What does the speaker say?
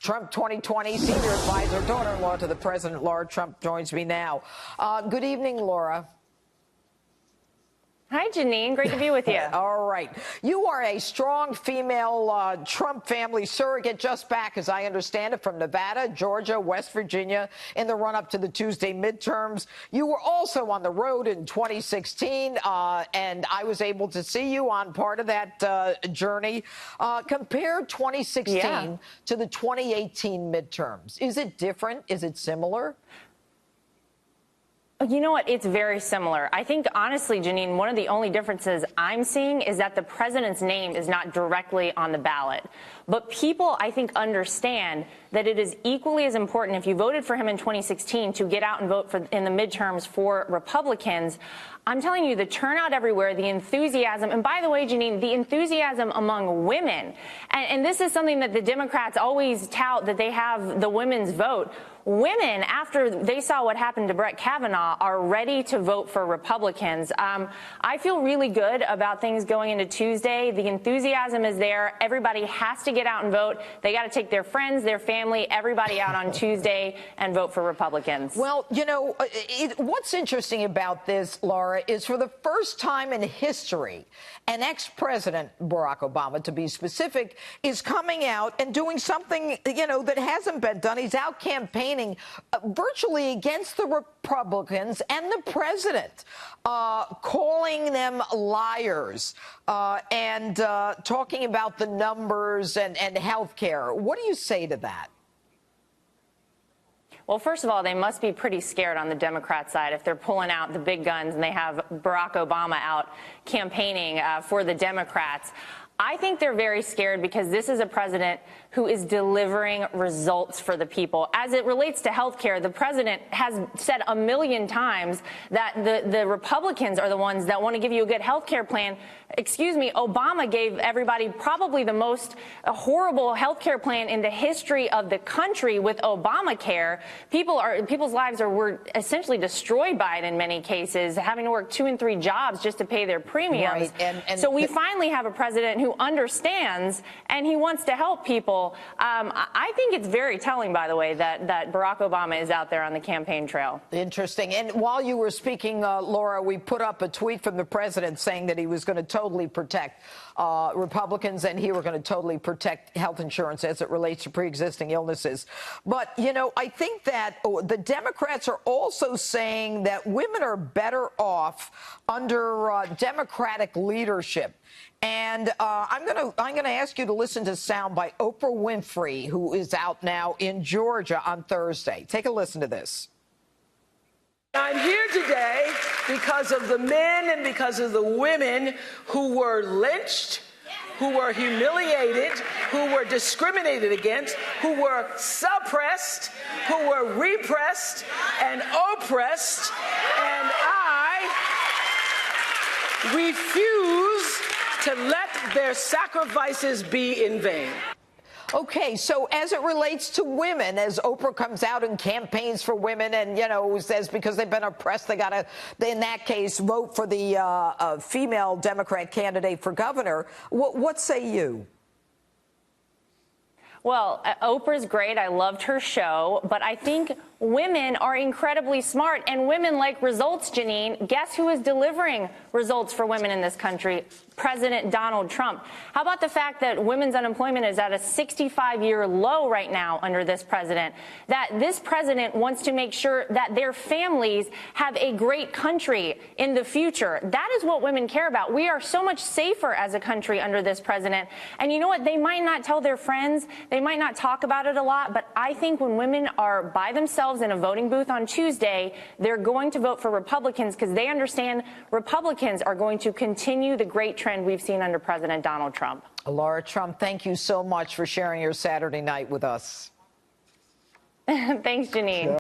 Trump 2020 senior advisor, daughter-in-law to the president, Lara Trump, joins me now. Good evening, Laura. Hi, Janine. Great to be with you. All right. You are a strong female Trump family surrogate, just back, as I understand it, from Nevada, Georgia, West Virginia in the run-up to the Tuesday midterms. You were also on the road in 2016, and I was able to see you on part of that journey. Compare 2016 to the 2018 midterms. Is it different? Is it similar? You know what? It's very similar. I think, honestly, Janine, one of the only differences I'm seeing is that the president's name is not directly on the ballot. But people, I think, understand that it is equally as important, if you voted for him in 2016, to get out and vote in the midterms for Republicans. I'm telling you, the turnout everywhere, the enthusiasm, and by the way, Janine, the enthusiasm among women, and this is something that the Democrats always tout, that they have the women's vote. Women, after they saw what happened to Brett Kavanaugh, are ready to vote for Republicans. I feel really good about things going into Tuesday. The enthusiasm is there. Everybody has to get out and vote. They got to take their friends, their family, everybody out on Tuesday and vote for Republicans. Well, you know, what's interesting about this, Laura, is for the first time in history, an ex-president, Barack Obama, to be specific, is coming out and doing something, you know, that hasn't been done. He's out campaigning virtually against the Republicans and the president, calling them liars and talking about the numbers and health care. What do you say to that? Well, first of all, they must be pretty scared on the Democrat side if they're pulling out the big guns and they have Barack Obama out campaigning for the Democrats. I think they're very scared because this is a president who is delivering results for the people. As it relates to health care, the president has said a million times that the Republicans are the ones that want to give you a good health care plan. Excuse me, Obama gave everybody probably the most horrible health care plan in the history of the country with Obamacare. People's lives were essentially destroyed by it in many cases, having to work 2 and 3 jobs just to pay their premiums. Right. So we finally have a president who understands and he wants to help people. I think it's very telling, by the way, that Barack Obama is out there on the campaign trail. Interesting. And while you were speaking, Laura, we put up a tweet from the president saying that he was going to totally protect Republicans and he were going to totally protect health insurance as it relates to pre-existing illnesses. But, you know, I think that the Democrats are also saying that women are better off under Democratic leadership. And I'm going to ask you to listen to sound by Oprah Winfrey, who is out now in Georgia on Thursday. Take a listen to this. I'm here today because of the men and because of the women who were lynched, who were humiliated, who were discriminated against, who were suppressed, who were repressed and oppressed, and I refuse to let their sacrifices be in vain. Okay, so as it relates to women, as Oprah comes out and campaigns for women and, you know, says because they've been oppressed, they got to, in that case, vote for the female Democrat candidate for governor. What say you? Well, Oprah's great. I loved her show. But I think women are incredibly smart. And women like results, Janine. Guess who is delivering results for women in this country? President Donald Trump. How about the fact that women's unemployment is at a 65-year low right now under this president? That this president wants to make sure that their families have a great country in the future. That is what women care about. We are so much safer as a country under this president. And you know what? They might not tell their friends. They might not talk about it a lot. But I think when women are by themselves in a voting booth on Tuesday, they're going to vote for Republicans because they understand Republicans are going to continue the great trend we've seen under President Donald Trump. Lara Trump, thank you so much for sharing your Saturday night with us. Thanks, Janine.